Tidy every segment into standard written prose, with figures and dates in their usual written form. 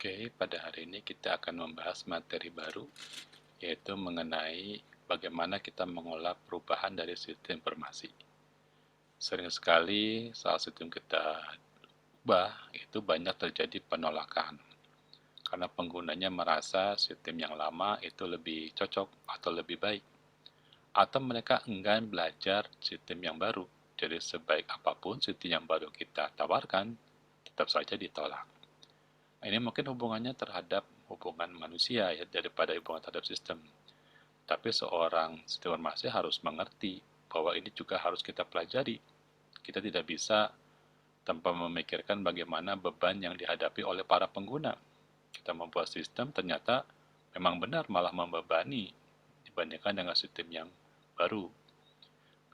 Oke, pada hari ini kita akan membahas materi baru, yaitu mengenai bagaimana kita mengolah perubahan dari sistem informasi. Sering sekali saat sistem kita ubah, itu banyak terjadi penolakan, karena penggunanya merasa sistem yang lama itu lebih cocok atau lebih baik, atau mereka enggan belajar sistem yang baru. Jadi sebaik apapun sistem yang baru kita tawarkan, tetap saja ditolak. Ini mungkin hubungannya terhadap hubungan manusia ya daripada hubungan terhadap sistem. Tapi seorang sistem informasi harus mengerti bahwa ini juga harus kita pelajari. Kita tidak bisa tanpa memikirkan bagaimana beban yang dihadapi oleh para pengguna. Kita membuat sistem ternyata memang benar malah membebani dibandingkan dengan sistem yang baru.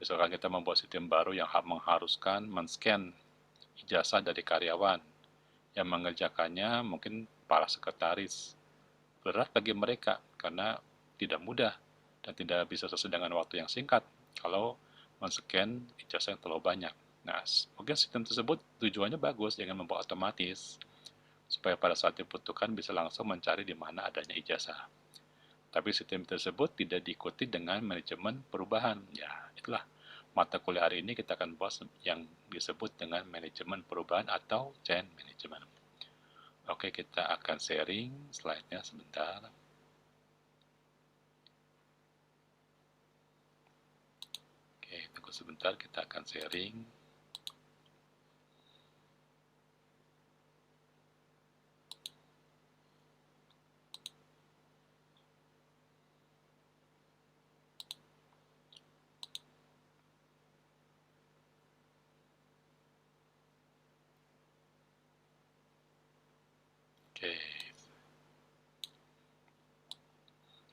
Misalkan kita membuat sistem baru yang mengharuskan men-scan ijazah dari karyawan, yang mengerjakannya mungkin para sekretaris. Berat bagi mereka karena tidak mudah dan tidak bisa sesuai dengan waktu yang singkat kalau men-scan ijazah yang terlalu banyak. Nah, mungkin sistem tersebut tujuannya bagus, jangan membuat otomatis supaya pada saat dibutuhkan bisa langsung mencari di mana adanya ijazah. Tapi sistem tersebut tidak diikuti dengan manajemen perubahan. Ya, itulah mata kuliah hari ini kita akan bahas yang disebut dengan manajemen perubahan atau change management. Oke, kita akan sharing slide-nya sebentar. Oke, tunggu sebentar, kita akan sharing. Oke,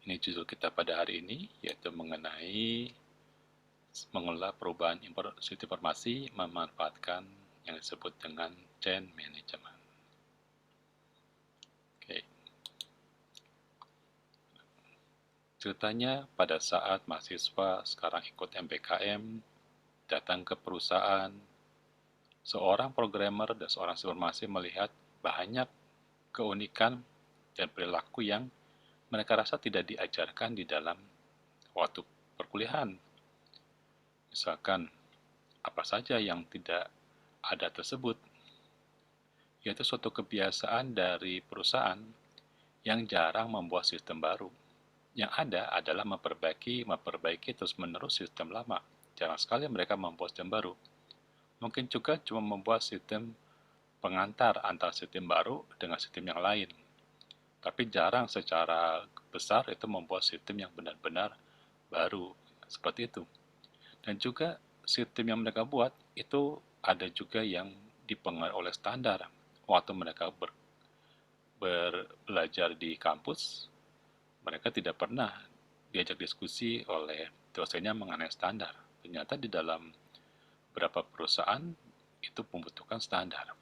ini judul kita pada hari ini, yaitu mengenai mengelola perubahan informasi memanfaatkan yang disebut dengan change management. Oke, ceritanya pada saat mahasiswa sekarang ikut MPKM, datang ke perusahaan, seorang programmer dan seorang informasi melihat banyak keunikan dan perilaku yang mereka rasa tidak diajarkan di dalam waktu perkuliahan. Misalkan, apa saja yang tidak ada tersebut, yaitu suatu kebiasaan dari perusahaan yang jarang membuat sistem baru. Yang ada adalah memperbaiki terus-menerus sistem lama. Jarang sekali mereka membuat sistem baru. Mungkin juga cuma membuat sistem pengantar antara sistem baru dengan sistem yang lain. Tapi jarang secara besar itu membuat sistem yang benar-benar baru. Seperti itu. Dan juga sistem yang mereka buat itu ada juga yang dipengaruhi oleh standar. Waktu mereka belajar di kampus, mereka tidak pernah diajak diskusi oleh dosennya mengenai standar. Ternyata di dalam beberapa perusahaan itu membutuhkan standar.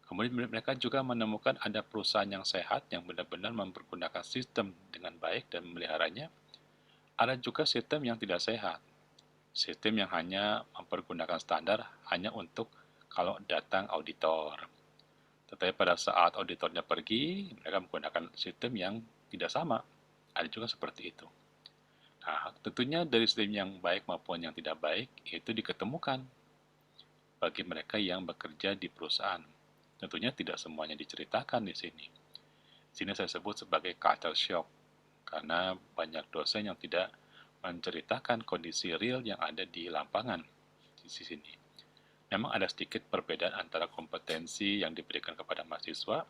Kemudian mereka juga menemukan ada perusahaan yang sehat yang benar-benar mempergunakan sistem dengan baik dan memeliharanya. Ada juga sistem yang tidak sehat. Sistem yang hanya mempergunakan standar hanya untuk kalau datang auditor. Tetapi pada saat auditornya pergi, mereka menggunakan sistem yang tidak sama. Ada juga seperti itu. Nah, tentunya dari sistem yang baik maupun yang tidak baik itu diketemukan bagi mereka yang bekerja di perusahaan. Tentunya tidak semuanya diceritakan di sini. Sini saya sebut sebagai culture shock karena banyak dosen yang tidak menceritakan kondisi real yang ada di lapangan di sini. Memang ada sedikit perbedaan antara kompetensi yang diberikan kepada mahasiswa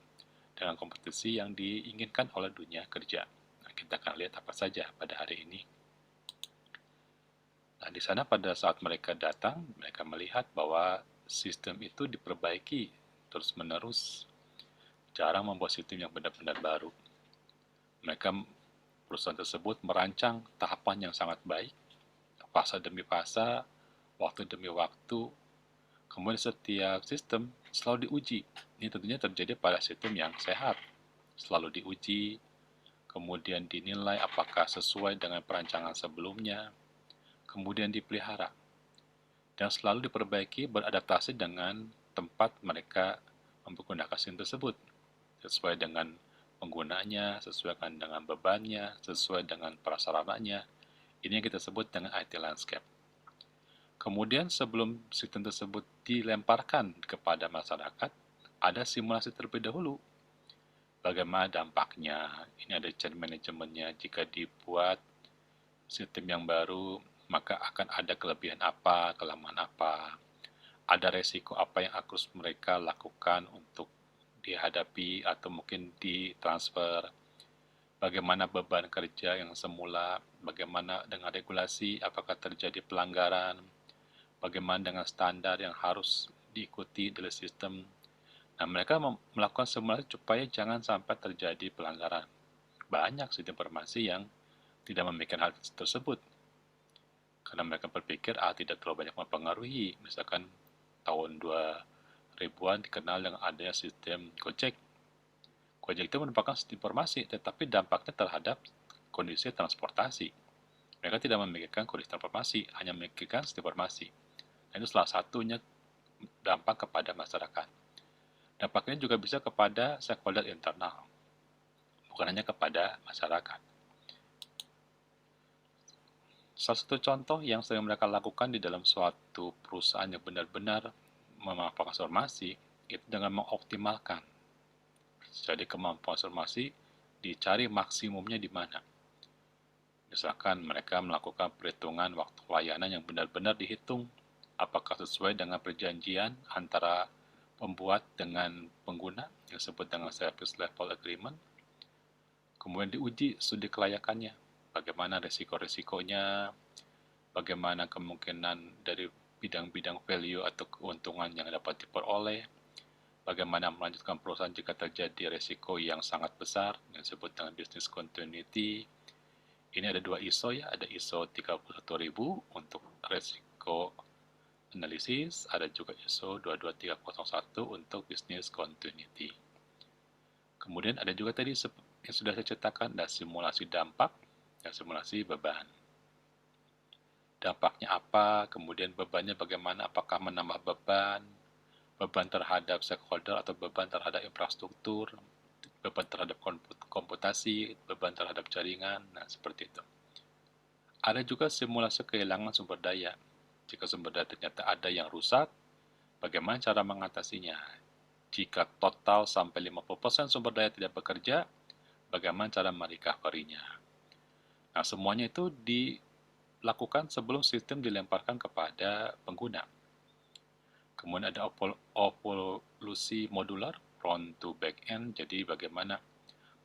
dengan kompetensi yang diinginkan oleh dunia kerja. Nah, kita akan lihat apa saja pada hari ini. Nah, di sana pada saat mereka datang, mereka melihat bahwa sistem itu diperbaiki terus-menerus. Jarang membuat sistem yang benar-benar baru. Mereka perusahaan tersebut merancang tahapan yang sangat baik, fase demi fase, waktu demi waktu. Kemudian setiap sistem selalu diuji. Ini tentunya terjadi pada sistem yang sehat. Selalu diuji, kemudian dinilai apakah sesuai dengan perancangan sebelumnya, kemudian dipelihara, dan selalu diperbaiki beradaptasi dengan tempat mereka menggunakan sistem tersebut. sesuai dengan penggunanya, sesuai dengan bebannya, sesuai dengan prasarananya. Ini yang kita sebut dengan IT landscape. Kemudian sebelum sistem tersebut dilemparkan kepada masyarakat, ada simulasi terlebih dahulu. Bagaimana dampaknya? Ini ada change manajemennya. Jika dibuat sistem yang baru, maka akan ada kelebihan apa, kelemahan apa, ada resiko apa yang harus mereka lakukan untuk dihadapi atau mungkin ditransfer, bagaimana beban kerja yang semula, bagaimana dengan regulasi, apakah terjadi pelanggaran, bagaimana dengan standar yang harus diikuti dalam sistem. Nah, mereka melakukan simulasi supaya jangan sampai terjadi pelanggaran. Banyak sistem informasi yang tidak memikirkan hal tersebut, karena mereka berpikir tidak terlalu banyak mempengaruhi. Misalkan tahun 2000-an dikenal dengan adanya sistem Gojek. Gojek itu merupakan sistem informasi, tetapi dampaknya terhadap kondisi transportasi. Mereka tidak memikirkan kondisi transportasi, hanya memikirkan sistem informasi. Nah, itu salah satunya dampak kepada masyarakat. Dampaknya juga bisa kepada stakeholder internal, bukan hanya kepada masyarakat. Salah satu contoh yang sering mereka lakukan di dalam suatu perusahaan yang benar-benar memanfaatkan informasi itu dengan mengoptimalkan. Jadi kemampuan informasi dicari maksimumnya di mana. Misalkan mereka melakukan perhitungan waktu layanan yang benar-benar dihitung, apakah sesuai dengan perjanjian antara pembuat dengan pengguna yang disebut dengan service level agreement. Kemudian diuji studi kelayakannya, bagaimana risiko-risikonya, bagaimana kemungkinan dari bidang-bidang value atau keuntungan yang dapat diperoleh, bagaimana melanjutkan perusahaan jika terjadi risiko yang sangat besar, yang disebut dengan business continuity. Ini ada 2 ISO ya, ada ISO 31000 untuk risiko analisis, ada juga ISO 22301 untuk business continuity. Kemudian ada juga tadi yang sudah saya ceritakan, ada simulasi dampak dan simulasi beban. Dampaknya apa, kemudian bebannya bagaimana, apakah menambah beban terhadap stakeholder atau beban terhadap infrastruktur, beban terhadap komputasi, beban terhadap jaringan, nah seperti itu. Ada juga simulasi kehilangan sumber daya. Jika sumber daya ternyata ada yang rusak, bagaimana cara mengatasinya? Jika total sampai 50% sumber daya tidak bekerja, bagaimana cara merecovery-nya? Nah, semuanya itu dilakukan sebelum sistem dilemparkan kepada pengguna. Kemudian ada evolusi modular, front to back end, jadi bagaimana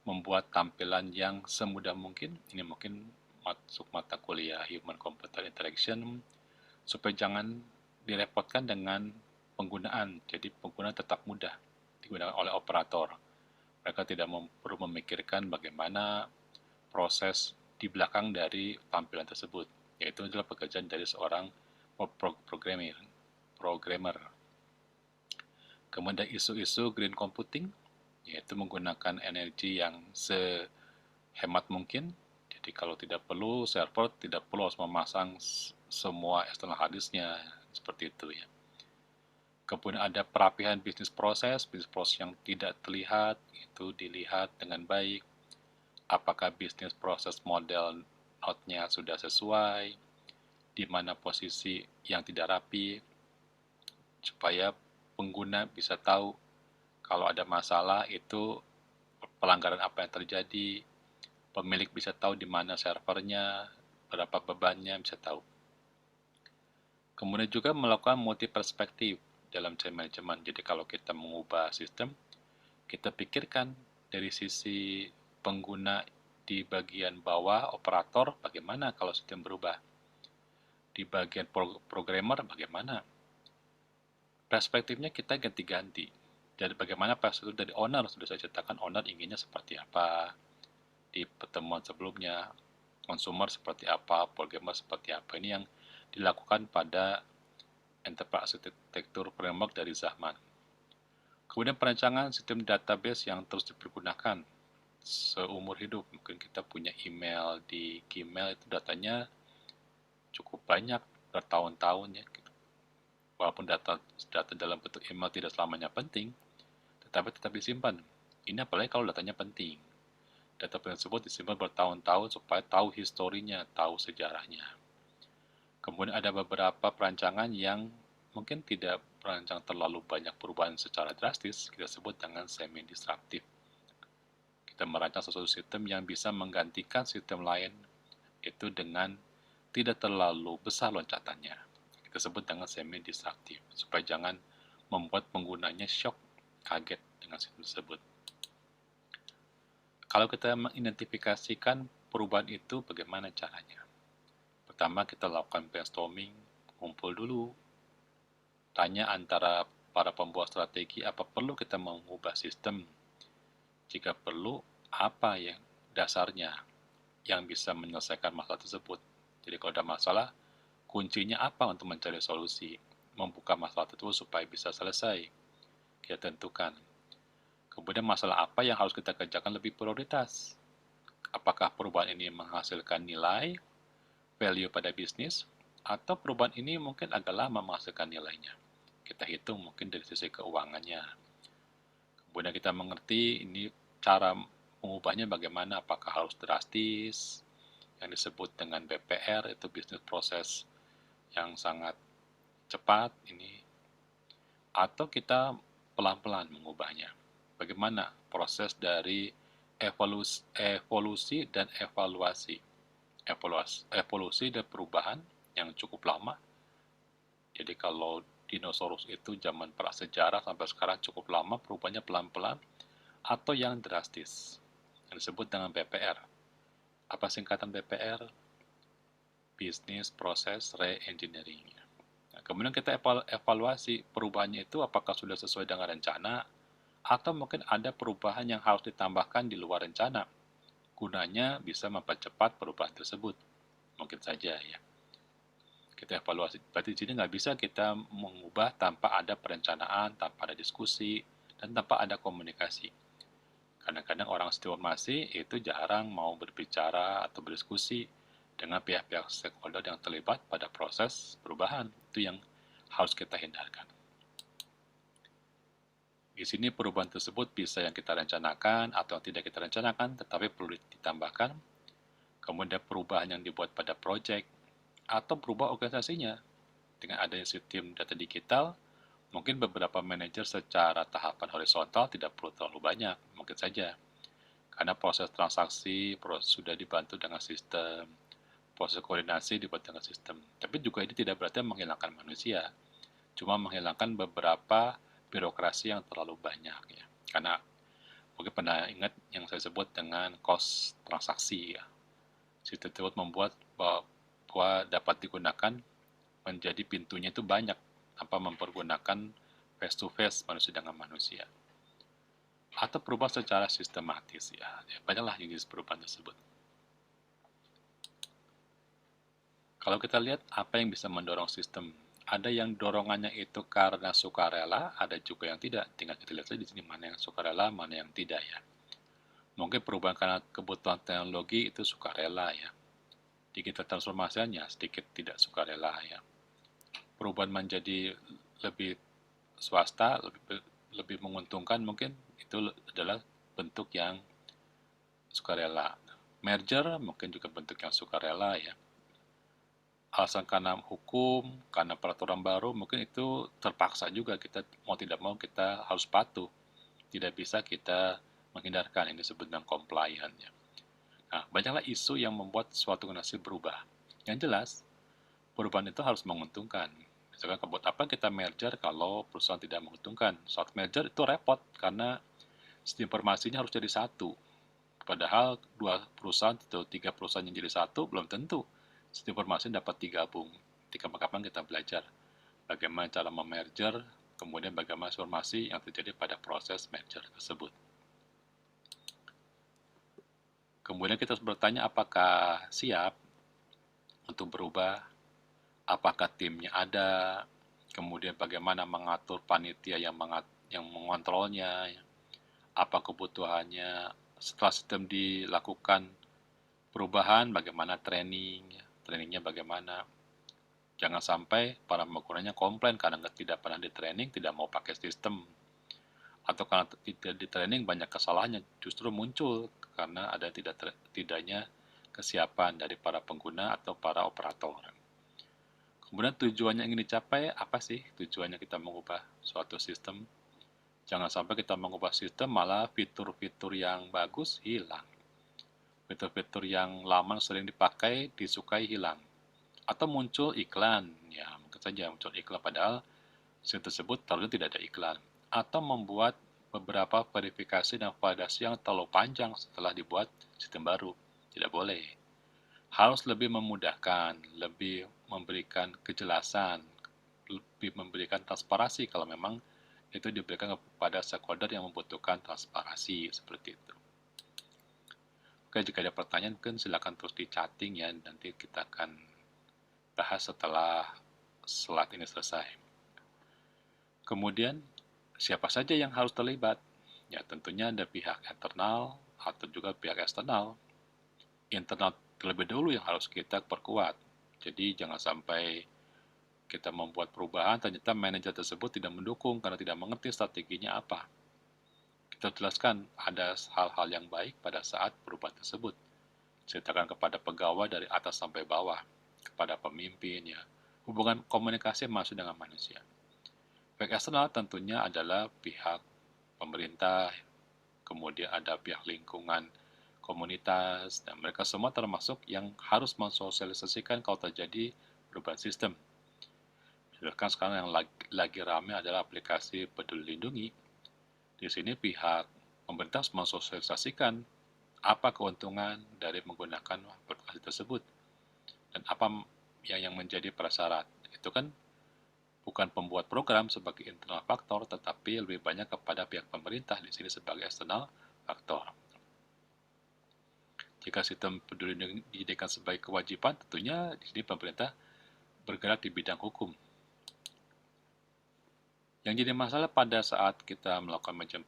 membuat tampilan yang semudah mungkin. Ini mungkin masuk mata kuliah Human Computer Interaction, supaya jangan direpotkan dengan penggunaan, jadi pengguna tetap mudah digunakan oleh operator. Mereka tidak perlu memikirkan bagaimana proses di belakang dari tampilan tersebut, yaitu adalah pekerjaan dari seorang programmer. Kemudian isu-isu green computing, yaitu menggunakan energi yang sehemat mungkin. Jadi kalau tidak perlu, server tidak perlu harus memasang semua external hard disk-nya, seperti itu ya. Kemudian ada perapihan bisnis proses yang tidak terlihat, itu dilihat dengan baik. Apakah bisnis proses model node-nya sudah sesuai, di mana posisi yang tidak rapi, supaya pengguna bisa tahu kalau ada masalah itu pelanggaran apa yang terjadi, pemilik bisa tahu di mana servernya, berapa bebannya, bisa tahu. Kemudian juga melakukan multi perspektif dalam change management. Jadi kalau kita mengubah sistem, kita pikirkan dari sisi pengguna di bagian bawah, operator, bagaimana kalau sistem berubah. Di bagian programmer, bagaimana. Perspektifnya kita ganti-ganti. Jadi bagaimana perspektif dari owner, sudah saya ceritakan owner inginnya seperti apa di pertemuan sebelumnya, consumer seperti apa, programmer seperti apa. Ini yang dilakukan pada enterprise architecture framework dari Zahman. Kemudian perancangan sistem database yang terus dipergunakan seumur hidup. Mungkin kita punya email di Gmail, itu datanya cukup banyak bertahun-tahun ya. Walaupun data dalam bentuk email tidak selamanya penting, tetapi tetap disimpan. Ini apalagi kalau datanya penting. Data tersebut disimpan bertahun-tahun supaya tahu historinya, tahu sejarahnya. Kemudian ada beberapa perancangan yang mungkin tidak merancang terlalu banyak perubahan secara drastis, kita sebut dengan semi-disruptif. Kita merancang sesuatu sistem yang bisa menggantikan sistem lain itu dengan tidak terlalu besar loncatannya. Kita sebut dengan semi-disruptif, supaya jangan membuat penggunanya shock, kaget dengan sistem tersebut. Kalau kita mengidentifikasikan perubahan itu, bagaimana caranya? Pertama, kita lakukan brainstorming, kumpul dulu, tanya antara para pembuat strategi apa perlu kita mengubah sistem. Jika perlu, apa yang dasarnya yang bisa menyelesaikan masalah tersebut. Jadi kalau ada masalah, kuncinya apa untuk mencari solusi, membuka masalah tersebut supaya bisa selesai. Kita tentukan. Kemudian masalah apa yang harus kita kerjakan lebih prioritas. Apakah perubahan ini menghasilkan nilai, value pada bisnis, atau perubahan ini mungkin agak lama menghasilkan nilainya. Kita hitung mungkin dari sisi keuangannya. Kemudian kita mengerti ini cara mengubahnya bagaimana, apakah harus drastis, yang disebut dengan BPR, itu bisnis proses yang sangat cepat ini, atau kita pelan-pelan mengubahnya. Bagaimana proses dari evolusi dan evaluasi. Evolusi dan perubahan yang cukup lama. Jadi kalau dinosaurus itu zaman prasejarah sampai sekarang cukup lama, perubahannya pelan-pelan, atau yang drastis, yang disebut dengan BPR. Apa singkatan BPR? Business Process Re-engineering. Nah, kemudian kita evaluasi perubahannya itu apakah sudah sesuai dengan rencana, atau mungkin ada perubahan yang harus ditambahkan di luar rencana, gunanya bisa mempercepat perubahan tersebut. Mungkin saja ya. Kita evaluasi, berarti di sini nggak bisa kita mengubah tanpa ada perencanaan, tanpa ada diskusi, dan tanpa ada komunikasi. Kadang-kadang orang informasi itu jarang mau berbicara atau berdiskusi dengan pihak-pihak stakeholder yang terlibat pada proses perubahan. Itu yang harus kita hindarkan. Di sini perubahan tersebut bisa yang kita rencanakan atau yang tidak kita rencanakan, tetapi perlu ditambahkan. Kemudian perubahan yang dibuat pada proyek atau berubah organisasinya. Dengan adanya sistem data digital, mungkin beberapa manajer secara tahapan horizontal tidak perlu terlalu banyak, mungkin saja. Karena proses transaksi sudah dibantu dengan sistem, proses koordinasi dibuat dengan sistem. Tapi juga ini tidak berarti menghilangkan manusia, cuma menghilangkan beberapa birokrasi yang terlalu banyak ya. Karena mungkin pernah ingat yang saya sebut dengan cost transaksi ya. Sistem tersebut membuat bahwa dapat digunakan menjadi pintunya itu banyak tanpa mempergunakan face to face manusia dengan manusia. Atau perubahan secara sistematis ya. Banyaklah jenis perubahan tersebut. Kalau kita lihat apa yang bisa mendorong sistem, ada yang dorongannya itu karena sukarela, ada juga yang tidak. Tinggal kita lihat saja di sini mana yang sukarela, mana yang tidak ya. Mungkin perubahan karena kebutuhan teknologi itu sukarela ya. Digital transformasinya sedikit tidak sukarela ya. Perubahan menjadi lebih swasta, lebih menguntungkan mungkin itu adalah bentuk yang sukarela. Merger mungkin juga bentuk yang sukarela ya. Alasan karena hukum, karena peraturan baru, mungkin itu terpaksa juga kita mau tidak mau kita harus patuh. Tidak bisa kita menghindarkan, ini disebut dengan compliant. Ya. Nah, banyaklah isu yang membuat suatu organisasi berubah. Yang jelas, perubahan itu harus menguntungkan. Misalkan buat apa kita merger kalau perusahaan tidak menguntungkan? Saat merger itu repot karena sistem informasinya harus jadi satu. Padahal dua perusahaan atau tiga perusahaan yang jadi satu belum tentu sistem informasi dapat digabung. Kapan-kapan kita belajar bagaimana cara memerger, kemudian bagaimana informasi yang terjadi pada proses merger tersebut. Kemudian kita harus bertanya apakah siap untuk berubah, apakah timnya ada, kemudian bagaimana mengatur panitia yang mengontrolnya, apa kebutuhannya, setelah sistem dilakukan perubahan, bagaimana trainingnya bagaimana. Jangan sampai para penggunanya komplain karena tidak pernah di training, tidak mau pakai sistem. atau karena tidak di training banyak kesalahannya justru muncul karena ada tidaknya kesiapan dari para pengguna atau para operator. Kemudian tujuannya ingin dicapai apa sih? Tujuannya kita mengubah suatu sistem. Jangan sampai kita mengubah sistem malah fitur-fitur yang bagus hilang. Fitur-fitur yang lama sering dipakai disukai hilang. Atau muncul iklan, ya mungkin saja muncul iklan padahal sistem tersebut terlalu tidak ada iklan. Atau membuat beberapa verifikasi dan validasi yang terlalu panjang setelah dibuat sistem baru. Tidak boleh. Harus lebih memudahkan, lebih memberikan kejelasan, lebih memberikan transparansi kalau memang itu diberikan kepada stakeholder yang membutuhkan transparansi seperti itu. Oke, jika ada pertanyaan mungkin silakan terus di chatting ya, nanti kita akan bahas setelah slide ini selesai. Kemudian, siapa saja yang harus terlibat? Ya, tentunya ada pihak internal atau juga pihak eksternal. Internal terlebih dahulu yang harus kita perkuat. Jadi, jangan sampai kita membuat perubahan, ternyata manajer tersebut tidak mendukung karena tidak mengerti strateginya apa. Kita jelaskan ada hal-hal yang baik pada saat perubahan tersebut. Ceritakan kepada pegawai dari atas sampai bawah, kepada pemimpin ya. Hubungan komunikasi masuk dengan manusia. Pihak eksternal tentunya adalah pihak pemerintah, kemudian ada pihak lingkungan, komunitas, dan mereka semua termasuk yang harus mensosialisasikan kalau terjadi perubahan sistem. Misalkan sekarang yang lagi ramai adalah aplikasi Peduli Lindungi. Di sini pihak pemerintah mensosialisasikan apa keuntungan dari menggunakan aplikasi tersebut dan apa yang menjadi prasyarat. Itu kan bukan pembuat program sebagai internal faktor, tetapi lebih banyak kepada pihak pemerintah di sini sebagai eksternal faktor. Jika sistem peduli lindungi dijadikan sebagai kewajiban, tentunya di sini pemerintah bergerak di bidang hukum. Yang jadi masalah pada saat kita melakukan macam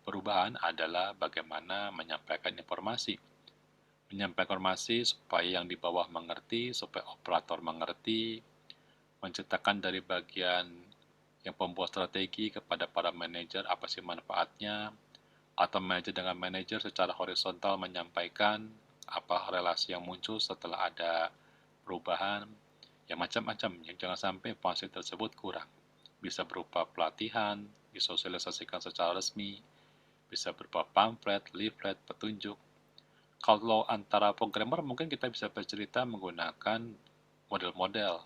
perubahan adalah bagaimana menyampaikan informasi. Menyampaikan informasi supaya yang di bawah mengerti, supaya operator mengerti, menceritakan dari bagian yang pembuat strategi kepada para manajer apa sih manfaatnya, atau manajer dengan manajer secara horizontal menyampaikan apa relasi yang muncul setelah ada perubahan, ya macam-macam. Yang jangan sampai informasi tersebut kurang. Bisa berupa pelatihan, disosialisasikan secara resmi, bisa berupa pamflet, leaflet, petunjuk. Kalau antara programmer mungkin kita bisa bercerita menggunakan model-model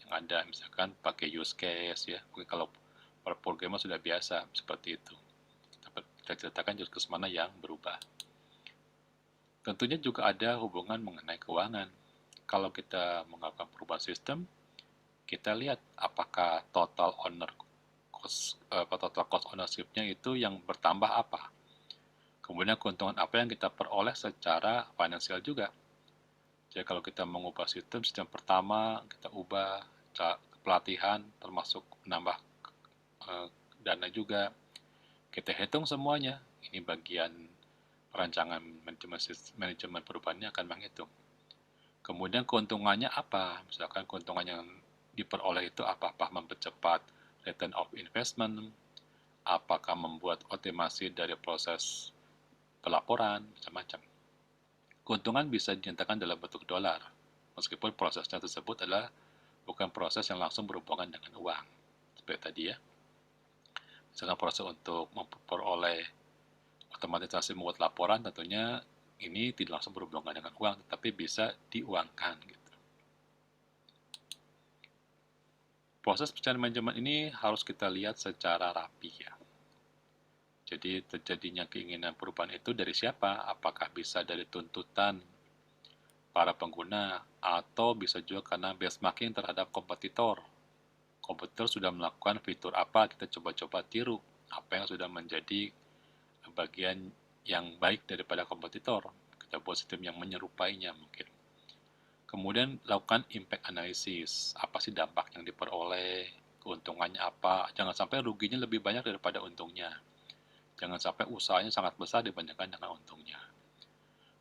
yang ada, misalkan pakai use case ya. Mungkin kalau para programmer sudah biasa seperti itu. Kita ceritakan use case mana yang berubah. Tentunya juga ada hubungan mengenai keuangan. Kalau kita melakukan perubahan sistem, kita lihat apakah total cost ownership-nya itu yang bertambah apa. Kemudian keuntungan apa yang kita peroleh secara finansial juga. Jadi kalau kita mengubah sistem pertama kita ubah pelatihan termasuk menambah dana juga. Kita hitung semuanya. Ini bagian perancangan manajemen perubahannya akan menghitung. Kemudian keuntungannya apa? Misalkan keuntungan yang diperoleh itu apakah mempercepat return of investment, apakah membuat otomasi dari proses pelaporan, macam-macam. Keuntungan bisa dinyatakan dalam bentuk dolar, meskipun prosesnya tersebut adalah bukan proses yang langsung berhubungan dengan uang. Seperti tadi ya. Misalkan proses untuk memperoleh otomatisasi membuat laporan, tentunya ini tidak langsung berhubungan dengan uang, tetapi bisa diuangkan. Gitu. Proses perencanaan manajemen ini harus kita lihat secara rapi ya. Jadi terjadinya keinginan perubahan itu dari siapa? Apakah bisa dari tuntutan para pengguna atau bisa juga karena benchmarking terhadap kompetitor. Kompetitor sudah melakukan fitur apa, kita coba-coba tiru apa yang sudah menjadi bagian yang baik daripada kompetitor. Kita buat sistem yang menyerupainya mungkin. Kemudian lakukan impact analysis. Apa sih dampak yang diperoleh, keuntungannya apa. Jangan sampai ruginya lebih banyak daripada untungnya. Jangan sampai usahanya sangat besar dibandingkan dengan untungnya.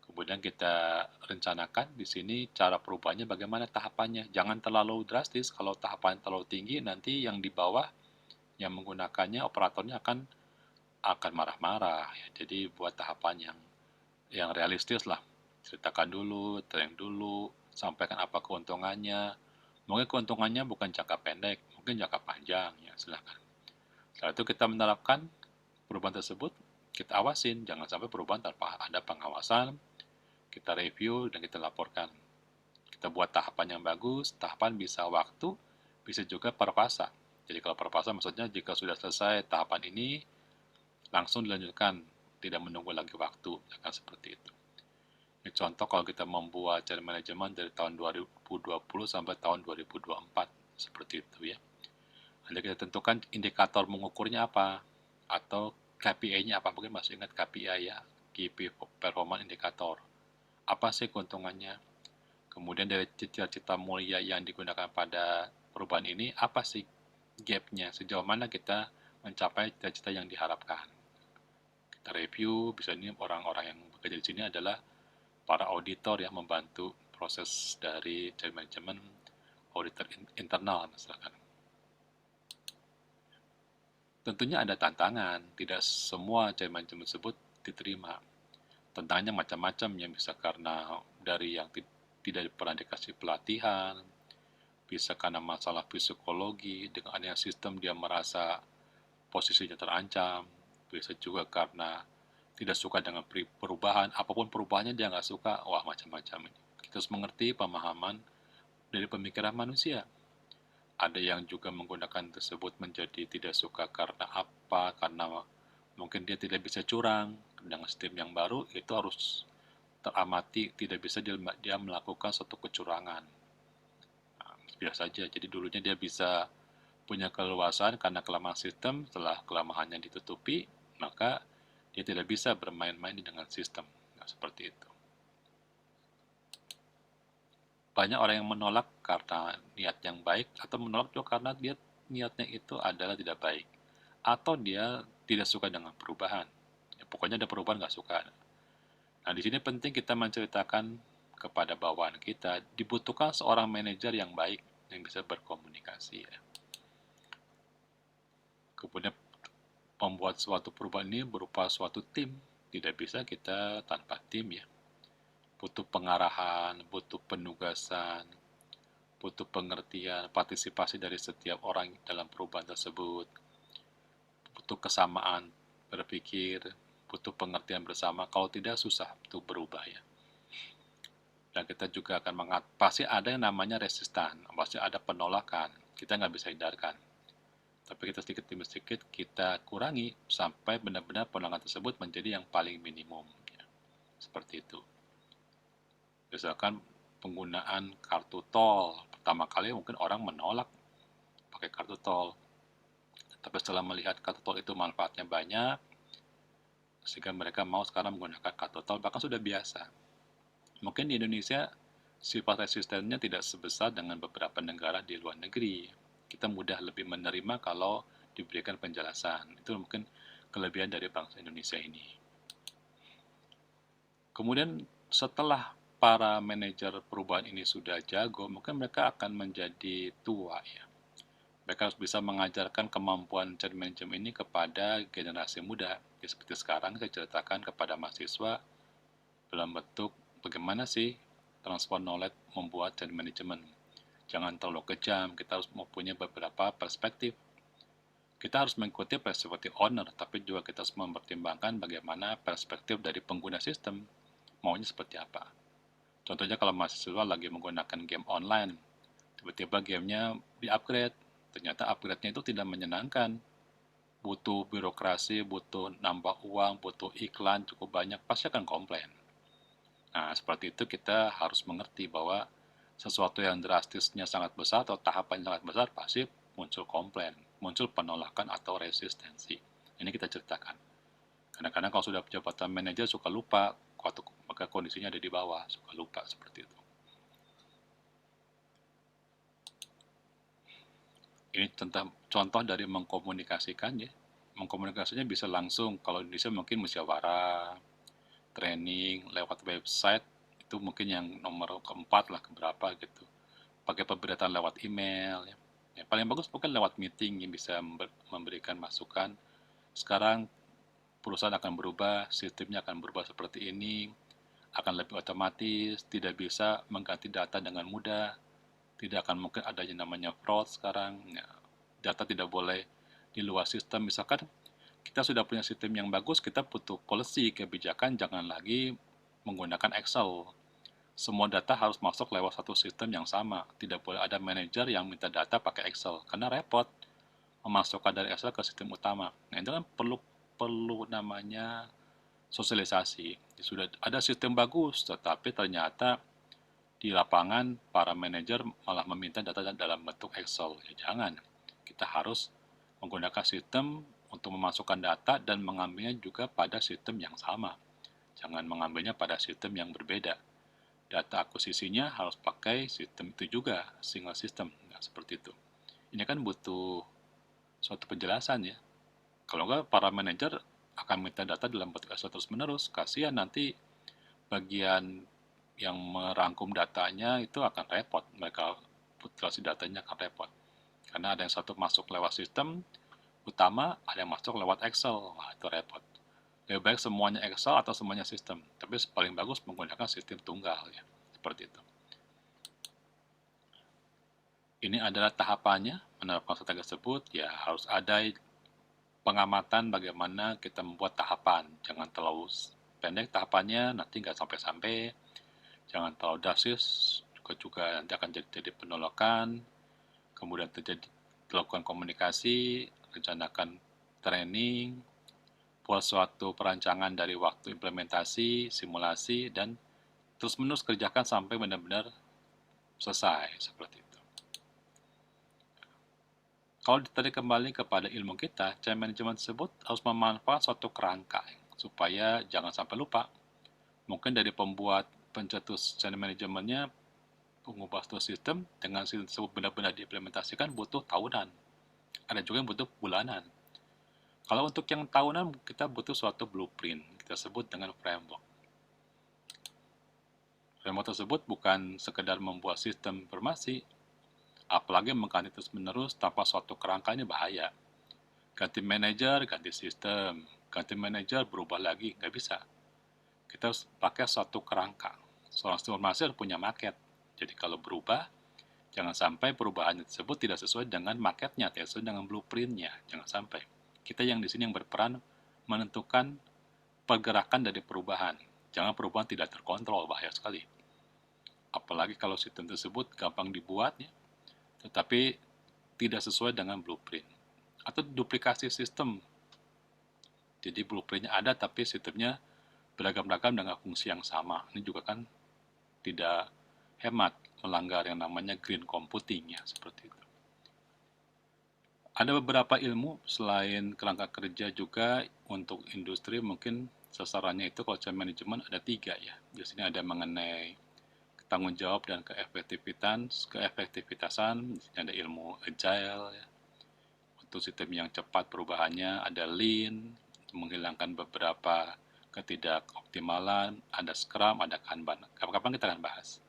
Kemudian kita rencanakan di sini cara perubahannya bagaimana tahapannya. Jangan terlalu drastis. Kalau tahapan terlalu tinggi, nanti yang di bawah yang menggunakannya, operatornya akan akan marah-marah ya. Jadi buat tahapan yang realistis lah. Ceritakan dulu, training dulu, sampaikan apa keuntungannya. Mungkin keuntungannya bukan jangka pendek, mungkin jangka panjang ya, silakan. Setelah itu kita menerapkan perubahan tersebut, kita awasin, jangan sampai perubahan tanpa ada pengawasan, kita review dan kita laporkan. Kita buat tahapan yang bagus, tahapan bisa waktu, bisa juga per fasa. Jadi kalau per fasa maksudnya jika sudah selesai tahapan ini, langsung dilanjutkan, tidak menunggu lagi waktu, akan seperti itu. Ini contoh kalau kita membuat channel manajemen dari tahun 2020 sampai tahun 2024, seperti itu ya. Nanti kita tentukan indikator mengukurnya apa, atau KPI-nya apa, mungkin masih ingat KPI ya, Key Performance Indicator. Apa sih keuntungannya? Kemudian dari cita-cita mulia yang digunakan pada perubahan ini, apa sih gap-nya? Sejauh mana kita mencapai cita-cita yang diharapkan? Kita review, bisa ini orang-orang yang bekerja di sini adalah para auditor yang membantu proses dari change management, auditor internal misalkan. Tentunya ada tantangan, tidak semua change management tersebut diterima. Tantangannya macam-macam yang bisa karena dari yang tidak pernah dikasih pelatihan, bisa karena masalah psikologi, dengan adanya sistem dia merasa posisinya terancam, bisa juga karena tidak suka dengan perubahan, apapun perubahannya dia nggak suka, wah macam-macam. Kita harus mengerti pemahaman dari pemikiran manusia. Ada yang juga menggunakan tersebut menjadi tidak suka karena apa, karena mungkin dia tidak bisa curang, dengan sistem yang baru itu harus teramati, tidak bisa dia melakukan suatu kecurangan. Nah, biasa saja, jadi dulunya dia bisa punya keleluasaan karena kelemahan sistem, setelah kelemahannya ditutupi, maka dia tidak bisa bermain-main dengan sistem. Nah, seperti itu. Banyak orang yang menolak karena niat yang baik, atau menolak juga karena dia niatnya itu adalah tidak baik. Atau dia tidak suka dengan perubahan. Ya, pokoknya ada perubahan nggak suka. Nah, di sini penting kita menceritakan kepada bawahan kita, dibutuhkan seorang manajer yang baik, yang bisa berkomunikasi. Ya. Kemudian membuat suatu perubahan ini berupa suatu tim. Tidak bisa kita tanpa tim ya. Butuh pengarahan, butuh penugasan, butuh pengertian, partisipasi dari setiap orang dalam perubahan tersebut, butuh kesamaan berpikir, butuh pengertian bersama, kalau tidak susah untuk berubah ya. Dan kita juga akan pasti ada yang namanya resistan, pasti ada penolakan, kita nggak bisa hindarkan. Tapi kita sedikit demi sedikit kita kurangi sampai benar-benar penolakan tersebut menjadi yang paling minimum. Ya. Seperti itu. Misalkan penggunaan kartu tol, pertama kali mungkin orang menolak pakai kartu tol. Tapi setelah melihat kartu tol itu manfaatnya banyak, sehingga mereka mau sekarang menggunakan kartu tol, bahkan sudah biasa. Mungkin di Indonesia sifat resistennya tidak sebesar dengan beberapa negara di luar negeri. Kita mudah lebih menerima kalau diberikan penjelasan. Itu mungkin kelebihan dari bangsa Indonesia ini. Kemudian setelah para manajer perubahan ini sudah jago, mungkin mereka akan menjadi tua ya. Mereka harus bisa mengajarkan kemampuan change management ini kepada generasi muda. Ya, seperti sekarang saya ceritakan kepada mahasiswa dalam bentuk bagaimana sih transfer knowledge membuat change management. Jangan terlalu kejam, kita harus mempunyai beberapa perspektif. Kita harus mengikuti perspektif owner, tapi juga kita harus mempertimbangkan bagaimana perspektif dari pengguna sistem. Maunya seperti apa. Contohnya kalau mahasiswa lagi menggunakan game online, tiba-tiba gamenya di-upgrade, ternyata upgrade-nya itu tidak menyenangkan. Butuh birokrasi, butuh nambah uang, butuh iklan cukup banyak, pasti akan komplain. Nah, seperti itu kita harus mengerti bahwa sesuatu yang drastisnya sangat besar atau tahapan sangat besar pasti muncul komplain, muncul penolakan atau resistensi. Ini kita ceritakan. Kadang-kadang kalau sudah jabatan manajer suka lupa, maka kondisinya ada di bawah, suka lupa seperti itu. Ini tentang contoh dari mengkomunikasikan ya. Mengkomunikasinya bisa langsung, kalau di Indonesia mungkin musyawarah, training, lewat website, itu mungkin yang nomor keempat lah, keberapa gitu. Pakai pemberitaan lewat email, ya. Yang paling bagus mungkin lewat meeting yang bisa memberikan masukan. Sekarang perusahaan akan berubah, sistemnya akan berubah seperti ini, akan lebih otomatis, tidak bisa mengganti data dengan mudah, tidak akan mungkin adanya namanya fraud sekarang, ya, data tidak boleh di luar sistem. Misalkan kita sudah punya sistem yang bagus, kita butuh policy, kebijakan, jangan lagi menggunakan Excel. Semua data harus masuk lewat satu sistem yang sama. Tidak boleh ada manajer yang minta data pakai Excel, karena repot memasukkan dari Excel ke sistem utama. Nah, itu kan perlu perlu namanya sosialisasi. Sudah ada sistem bagus, tetapi ternyata di lapangan para manajer malah meminta data dalam bentuk Excel. Ya, jangan. Kita harus menggunakan sistem untuk memasukkan data dan mengambilnya juga pada sistem yang sama. Jangan mengambilnya pada sistem yang berbeda. Data akuisisinya harus pakai sistem itu juga, single system. Nah, seperti itu. Ini kan butuh suatu penjelasan ya. Kalau enggak, para manajer akan minta data dalam bentuk Excel terus-menerus. Kasihan nanti bagian yang merangkum datanya itu akan repot. Mereka putrasi datanya akan repot. Karena ada yang satu masuk lewat sistem utama, ada yang masuk lewat Excel. Wah, itu repot. Lebih baik semuanya Excel atau semuanya sistem. Tapi paling bagus menggunakan sistem tunggal ya. Seperti itu. Ini adalah tahapannya menerapkan strategi tersebut. Ya, harus ada pengamatan bagaimana kita membuat tahapan. Jangan terlalu pendek tahapannya, nanti nggak sampai-sampai. Jangan terlalu drastis, juga nanti akan jadi penolakan. Kemudian dilakukan komunikasi, rencanakan training, buat suatu perancangan dari waktu implementasi, simulasi, dan terus-menerus kerjakan sampai benar-benar selesai, seperti itu. Kalau ditarik kembali kepada ilmu kita, change management tersebut harus memanfaatkan suatu kerangka supaya jangan sampai lupa. Mungkin dari pembuat pencetus change manajemennya mengubah suatu sistem dengan sistem tersebut benar-benar diimplementasikan butuh tahunan. Ada juga yang butuh bulanan. Kalau untuk yang tahunan kita butuh suatu blueprint, kita sebut dengan framework. Framework tersebut bukan sekedar membuat sistem informasi, apalagi mengganti terus-menerus tanpa suatu kerangka ini bahaya. Ganti manajer, ganti sistem, ganti manajer berubah lagi, nggak bisa. Kita harus pakai suatu kerangka. Seorang informasi harus punya market. Jadi kalau berubah, jangan sampai perubahan tersebut tidak sesuai dengan marketnya, tidak sesuai dengan blueprintnya. Jangan sampai. Kita yang di sini yang berperan menentukan pergerakan dari perubahan. Jangan perubahan tidak terkontrol, bahaya sekali. Apalagi kalau sistem tersebut gampang dibuat, ya, tetapi tidak sesuai dengan blueprint. Atau duplikasi sistem. Jadi blueprintnya ada, tapi sistemnya beragam-ragam dengan fungsi yang sama. Ini juga kan tidak hemat, melanggar yang namanya green computing ya, seperti itu. Ada beberapa ilmu selain kerangka kerja juga untuk industri, mungkin sasarannya itu kalau change management ada 3 ya. Di sini ada mengenai tanggung jawab dan keefektivitasan, di sini ada ilmu agile ya. Untuk sistem yang cepat perubahannya ada lean, menghilangkan beberapa ketidakoptimalan, ada scrum, ada kanban. Kapan-kapan kita akan bahas.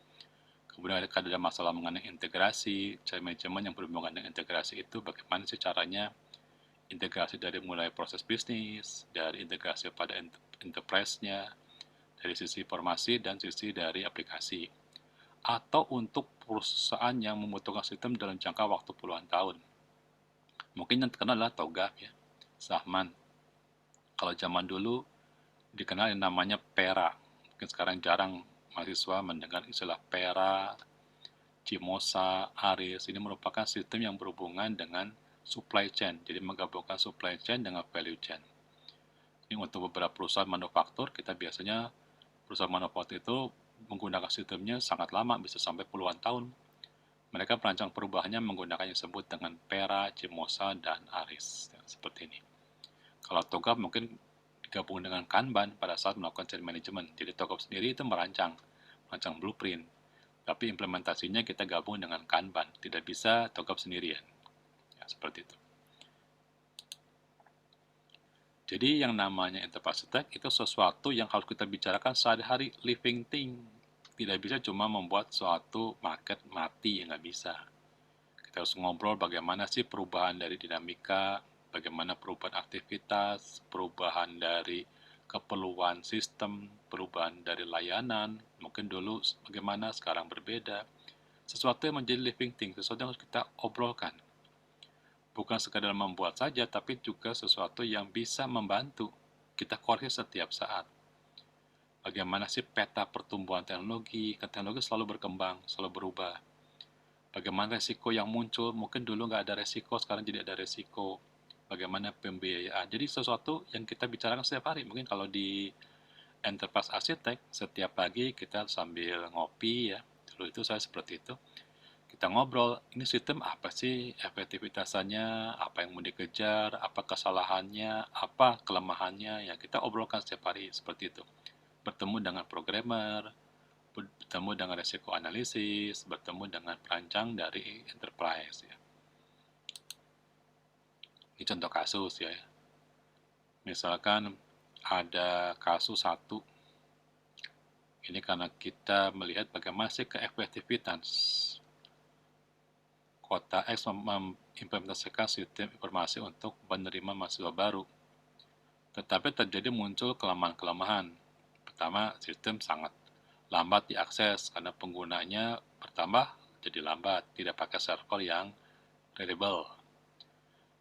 Kemudian ada masalah mengenai integrasi, change management yang berhubungan dengan integrasi itu bagaimana sih caranya integrasi dari mulai proses bisnis, dari integrasi pada enterprise-nya, dari sisi informasi dan sisi dari aplikasi. Atau untuk perusahaan yang membutuhkan sistem dalam jangka waktu puluhan tahun. Mungkin yang terkenal adalah TOGAF ya, Sahman. Kalau zaman dulu dikenal yang namanya PERA. Mungkin sekarang jarang mahasiswa mendengar istilah PERA, Cimosa, ARIS. Ini merupakan sistem yang berhubungan dengan supply chain. Jadi menggabungkan supply chain dengan value chain. Ini untuk beberapa perusahaan manufaktur, kita biasanya perusahaan manufaktur itu menggunakan sistemnya sangat lama, bisa sampai puluhan tahun. Mereka merancang perubahannya menggunakan yang disebut dengan PERA, Cimosa, dan ARIS. Seperti ini. Kalau TOGAF mungkin digabung dengan Kanban pada saat melakukan change management. Jadi TOGAF sendiri itu merancang blueprint. Tapi implementasinya kita gabung dengan Kanban. Tidak bisa TOGAF sendirian. Ya, seperti itu. Jadi yang namanya enterprise attack itu sesuatu yang harus kita bicarakan sehari-hari, living thing. Tidak bisa cuma membuat suatu market mati, ya nggak bisa. Kita harus ngobrol bagaimana sih perubahan dari dinamika bagaimana perubahan aktivitas, perubahan dari keperluan sistem, perubahan dari layanan, mungkin dulu bagaimana, sekarang berbeda. Sesuatu yang menjadi living thing, sesuatu yang harus kita obrolkan. Bukan sekadar membuat saja, tapi juga sesuatu yang bisa membantu kita koreksi setiap saat. Bagaimana sih peta pertumbuhan teknologi? Kan teknologi selalu berkembang, selalu berubah. Bagaimana resiko yang muncul? Mungkin dulu nggak ada resiko, sekarang jadi ada resiko. Bagaimana pembiayaan? Jadi sesuatu yang kita bicarakan setiap hari. Mungkin kalau di Enterprise Architect, setiap pagi kita sambil ngopi ya. Dulu itu saya seperti itu. Kita ngobrol, ini sistem apa sih efektivitasannya, apa yang mau dikejar, apa kesalahannya, apa kelemahannya, ya kita obrolkan setiap hari seperti itu. Bertemu dengan programmer, bertemu dengan resiko analisis, bertemu dengan perancang dari enterprise ya. Ini contoh kasus ya. Misalkan ada kasus satu, ini karena kita melihat bagaimana sih keefektivitas Kota X mengimplementasikan sistem informasi untuk menerima mahasiswa baru. Tetapi terjadi muncul kelemahan-kelemahan. Pertama, sistem sangat lambat diakses karena penggunanya bertambah jadi lambat, tidak pakai server yang reliable.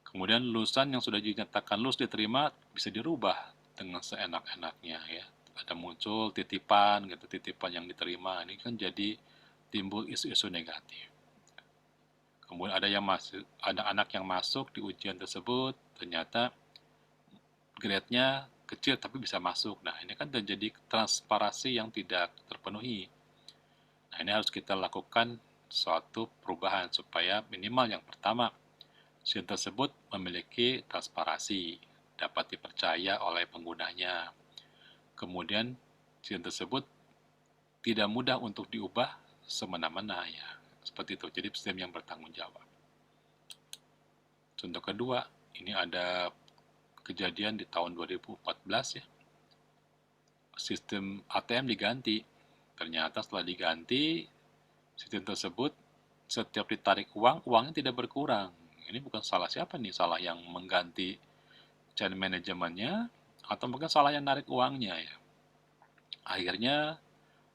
Kemudian lulusan yang sudah dinyatakan lulus diterima bisa dirubah dengan seenak-enaknya ya. Ada muncul titipan gitu, titipan yang diterima. Ini kan jadi timbul isu-isu negatif. Kemudian ada anak yang masuk di ujian tersebut, ternyata grade-nya kecil tapi bisa masuk. Nah, ini kan terjadi transparansi yang tidak terpenuhi. Nah, ini harus kita lakukan suatu perubahan supaya minimal yang pertama, sistem tersebut memiliki transparansi, dapat dipercaya oleh penggunanya. Kemudian, sistem tersebut tidak mudah untuk diubah semena-mena ya. Seperti itu, jadi sistem yang bertanggung jawab. Contoh kedua, ini ada kejadian di tahun 2014 ya. Sistem ATM diganti. Ternyata setelah diganti, sistem tersebut setiap ditarik uang, uangnya tidak berkurang. Ini bukan salah siapa nih? Salah yang mengganti chain manajemennya atau mungkin salah yang narik uangnya ya. Akhirnya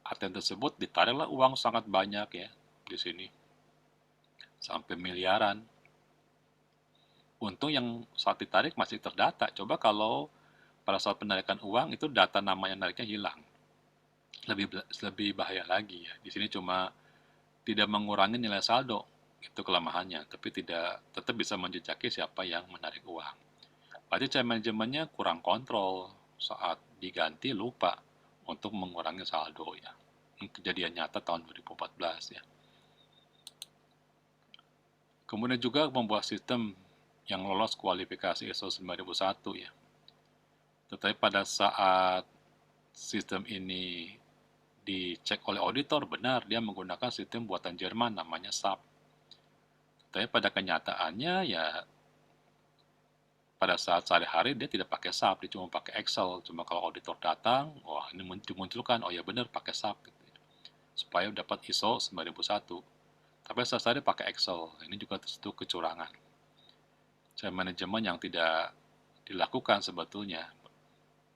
ATM tersebut ditariklah uang sangat banyak ya di sini. Sampai miliaran. Untung yang saat ditarik masih terdata. Coba kalau pada saat penarikan uang itu data nama yang nariknya hilang. Lebih bahaya lagi ya. Di sini cuma tidak mengurangi nilai saldo, itu kelemahannya, tapi tetap bisa menjejaki siapa yang menarik uang. Berarti chain manajemennya kurang kontrol saat diganti lupa untuk mengurangi saldo ya. Ini kejadian nyata tahun 2014 ya. Kemudian juga membuat sistem yang lolos kualifikasi ISO 9001 ya. Tetapi pada saat sistem ini dicek oleh auditor, benar dia menggunakan sistem buatan Jerman namanya SAP. Tapi pada kenyataannya ya pada saat sehari-hari dia tidak pakai SAP, dia cuma pakai Excel. Cuma kalau auditor datang, wah ini dimunculkan, oh ya benar pakai SAP. Gitu. Supaya dapat ISO 9001. Tapi sehari-hari pakai Excel, ini juga tentu kecurangan. Saya manajemen yang tidak dilakukan sebetulnya.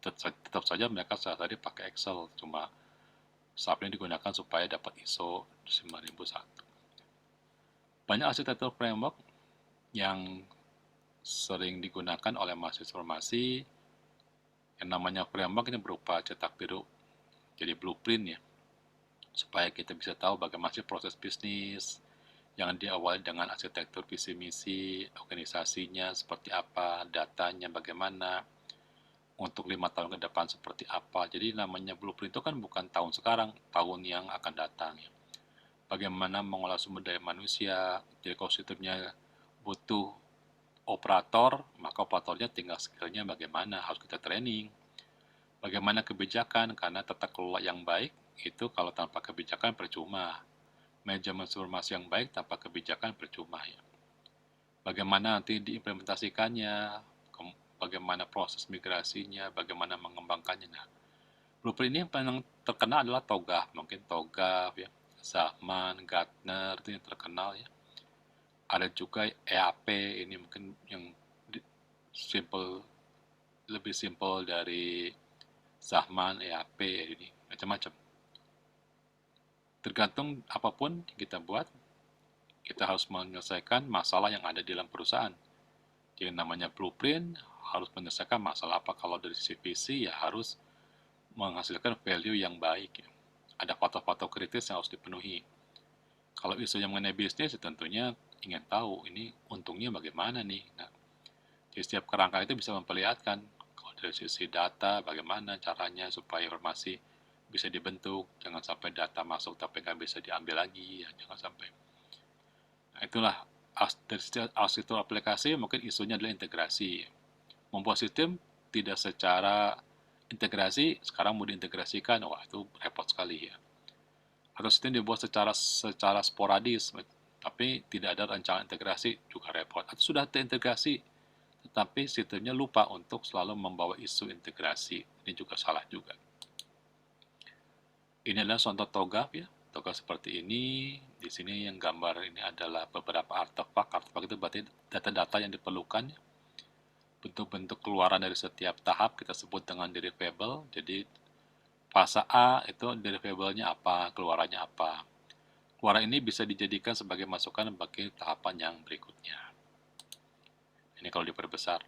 Tetap saja mereka sehari-hari pakai Excel, cuma SAP ini digunakan supaya dapat ISO 9001. Banyak arsitektur framework yang sering digunakan oleh mahasiswa informasi yang namanya framework ini berupa cetak biru, jadi blueprint ya, supaya kita bisa tahu bagaimana sih proses bisnis yang diawali dengan arsitektur visi misi, organisasinya seperti apa, datanya bagaimana, untuk 5 tahun ke depan seperti apa. Jadi namanya blueprint itu kan bukan tahun sekarang, tahun yang akan datang ya. Bagaimana mengolah sumber daya manusia, jadi kalau sistemnya butuh operator, maka operatornya tinggal skillnya bagaimana, harus kita training. Bagaimana kebijakan, karena tata kelola yang baik, itu kalau tanpa kebijakan percuma. Manajemen informasi yang baik tanpa kebijakan percuma ya. Bagaimana nanti diimplementasikannya, bagaimana proses migrasinya, bagaimana mengembangkannya. Nah, blueprint ini yang paling terkenal adalah TOGAF, mungkin TOGAF ya, Zahman, Gartner, itu yang terkenal ya. Ada juga EAP, ini mungkin yang simple, lebih simple dari Zahman, EAP, ini macam-macam. Tergantung apapun yang kita buat, kita harus menyelesaikan masalah yang ada di dalam perusahaan. Jadi namanya blueprint harus menyelesaikan masalah apa. Kalau dari sisi visi ya harus menghasilkan value yang baik. Ya. Ada faktor-faktor kritis yang harus dipenuhi. Kalau isunya mengenai bisnis, ya tentunya ingin tahu ini untungnya bagaimana nih. Nah, di setiap kerangka itu bisa memperlihatkan kalau dari sisi data bagaimana caranya supaya informasi bisa dibentuk, jangan sampai data masuk tapi nggak bisa diambil lagi, ya jangan sampai. Nah, itulah dari arsitektur aplikasi mungkin isunya adalah integrasi. Membuat sistem tidak secara integrasi, sekarang mau diintegrasikan, wah itu repot sekali ya. Atau sistem dibuat secara sporadis, tapi tidak ada rencana integrasi, juga repot. Atau sudah terintegrasi, tetapi sistemnya lupa untuk selalu membawa isu integrasi. Ini juga salah juga. Ini adalah contoh TOGAF ya. TOGAF seperti ini. Di sini yang gambar ini adalah beberapa artefak. Artefak itu berarti data-data yang diperlukan. Bentuk-bentuk keluaran dari setiap tahap kita sebut dengan deliverable. Jadi fase A itu deliverable-nya apa, keluarannya apa. Keluaran ini bisa dijadikan sebagai masukan bagi tahapan yang berikutnya. Ini kalau diperbesar.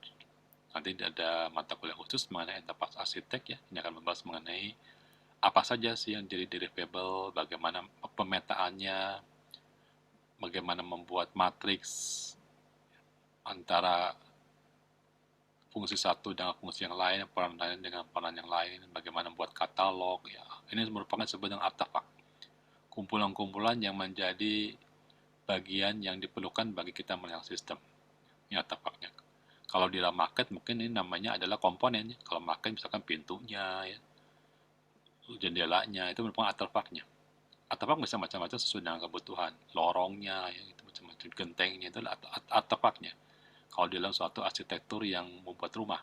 Nanti ada mata kuliah khusus mengenai enterprise arsitek ya. Ini akan membahas mengenai apa saja sih yang jadi deliverable, bagaimana pemetaannya, bagaimana membuat matriks antara fungsi satu dengan fungsi yang lain, peran lain dengan peran yang lain, bagaimana membuat katalog, ya. Ini merupakan sebuah artefak. Kumpulan-kumpulan yang menjadi bagian yang diperlukan bagi kita melihat sistem. Ini artefaknya. Kalau di dalam market mungkin ini namanya adalah komponen. Kalau market misalkan pintunya, ya, jendelanya, itu merupakan artefaknya. Artefak bisa macam-macam sesuai dengan kebutuhan. Lorongnya, ya, itu macam-macam. Gentengnya, itu adalah artefaknya. Kalau dalam suatu arsitektur yang membuat rumah.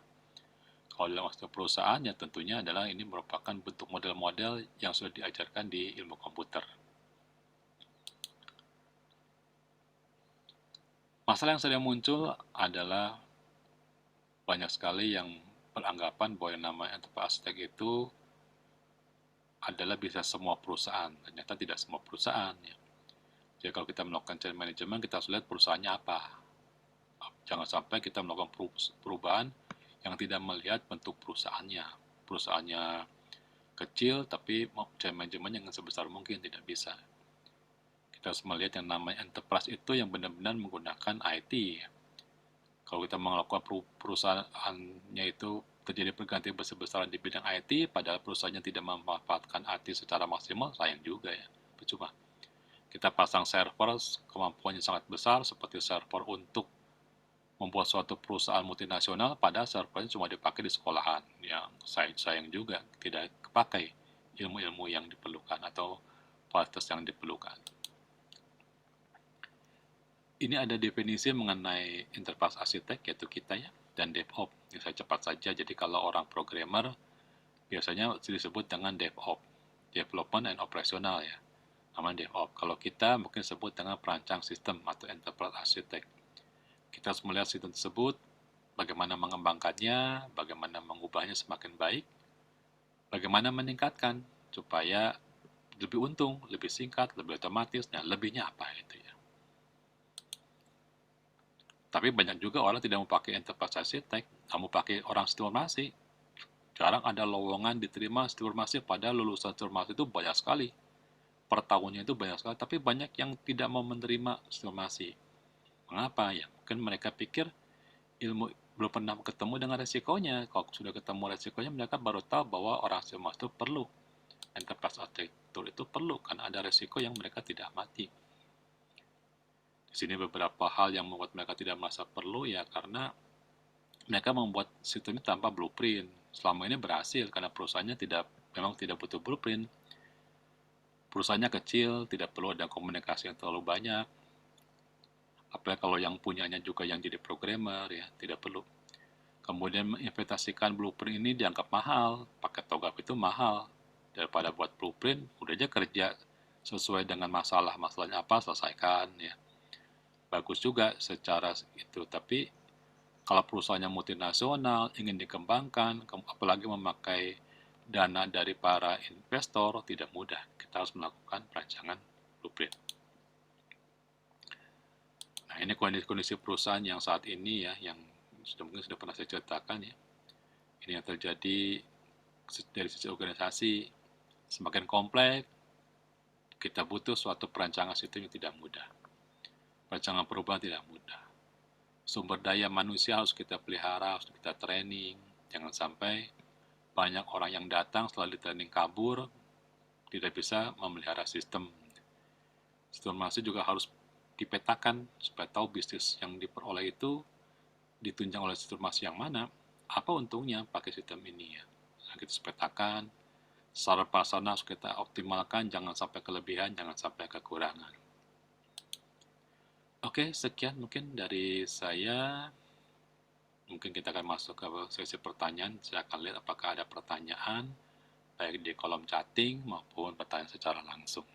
Kalau dalam suatu perusahaan, ya tentunya adalah ini merupakan bentuk model-model yang sudah diajarkan di ilmu komputer. Masalah yang sering muncul adalah banyak sekali yang beranggapan bahwa yang namanya enterprise arsitek itu adalah bisa semua perusahaan. Ternyata tidak semua perusahaan. Ya. Jadi kalau kita melakukan change management, kita harus lihat perusahaannya apa. Jangan sampai kita melakukan perubahan yang tidak melihat bentuk perusahaannya. Perusahaannya kecil, tapi change management yang sebesar mungkin tidak bisa. Kita harus melihat yang namanya enterprise itu yang benar-benar menggunakan IT. Kalau kita melakukan perusahaannya itu terjadi pergantian besar-besaran di bidang IT, padahal perusahaannya tidak memanfaatkan IT secara maksimal, sayang juga ya, percuma. Kita pasang server kemampuannya sangat besar, seperti server untuk membuat suatu perusahaan multinasional, padahal servernya cuma dipakai di sekolahan. Yang sayang juga tidak kepakai ilmu-ilmu yang diperlukan atau fasilitas yang diperlukan. Ini ada definisi mengenai enterprise arsitek, yaitu kita ya, dan DevOps. Ini saya cepat saja, jadi kalau orang programmer biasanya disebut dengan DevOps, Development and Operational ya, namanya DevOps. Kalau kita mungkin sebut dengan perancang sistem atau enterprise arsitek. Kita harus melihat sistem tersebut, bagaimana mengembangkannya, bagaimana mengubahnya semakin baik, bagaimana meningkatkan supaya lebih untung, lebih singkat, lebih otomatis, nah lebihnya apa itu ya. Tapi banyak juga orang tidak mau pakai enterprise arsitek, nggak mau pakai orang sistem informasi. Jarang ada lowongan diterima sistem informasi, padahal lulusan sistem informasi itu banyak sekali. Per tahunnya itu banyak sekali, tapi banyak yang tidak mau menerima sistem informasi. Mengapa? Ya, mungkin mereka pikir ilmu belum pernah ketemu dengan resikonya. Kalau sudah ketemu resikonya, mereka baru tahu bahwa orang sistem informasi itu perlu. Enterprise arsitektur itu perlu, karena ada resiko yang mereka tidak amati. Di sini beberapa hal yang membuat mereka tidak merasa perlu ya karena mereka membuat sistemnya tanpa blueprint. Selama ini berhasil karena perusahaannya memang tidak butuh blueprint. Perusahaannya kecil, tidak perlu ada komunikasi yang terlalu banyak. Apalagi kalau yang punyanya juga yang jadi programmer ya, tidak perlu. Kemudian menginvestasikan blueprint ini dianggap mahal. Pakai TOGAF itu mahal. Daripada buat blueprint, udah aja kerja sesuai dengan masalahnya apa, selesaikan ya. Bagus juga secara itu, tapi Kalau perusahaannya multinasional, ingin dikembangkan, apalagi memakai dana dari para investor, tidak mudah. Kita harus melakukan perancangan blueprint. Nah, ini kondisi-kondisi perusahaan yang saat ini ya, yang mungkin sudah pernah saya ceritakan ya. Ini yang terjadi dari sisi organisasi. Semakin kompleks, kita butuh suatu perancangan sistem yang tidak mudah. Perancangan perubahan tidak mudah. Sumber daya manusia harus kita pelihara, harus kita training. Jangan sampai banyak orang yang datang setelah di training kabur, tidak bisa memelihara sistem. Sistem informasi juga harus dipetakan supaya tahu bisnis yang diperoleh itu ditunjang oleh sistem informasi yang mana, apa untungnya pakai sistem ini ya. Nah, kita petakan, secara pelaksana harus kita optimalkan, jangan sampai kelebihan, jangan sampai kekurangan. Oke, sekian mungkin dari saya. Mungkin kita akan masuk ke sesi pertanyaan. Saya akan lihat apakah ada pertanyaan, baik di kolom chatting maupun pertanyaan secara langsung.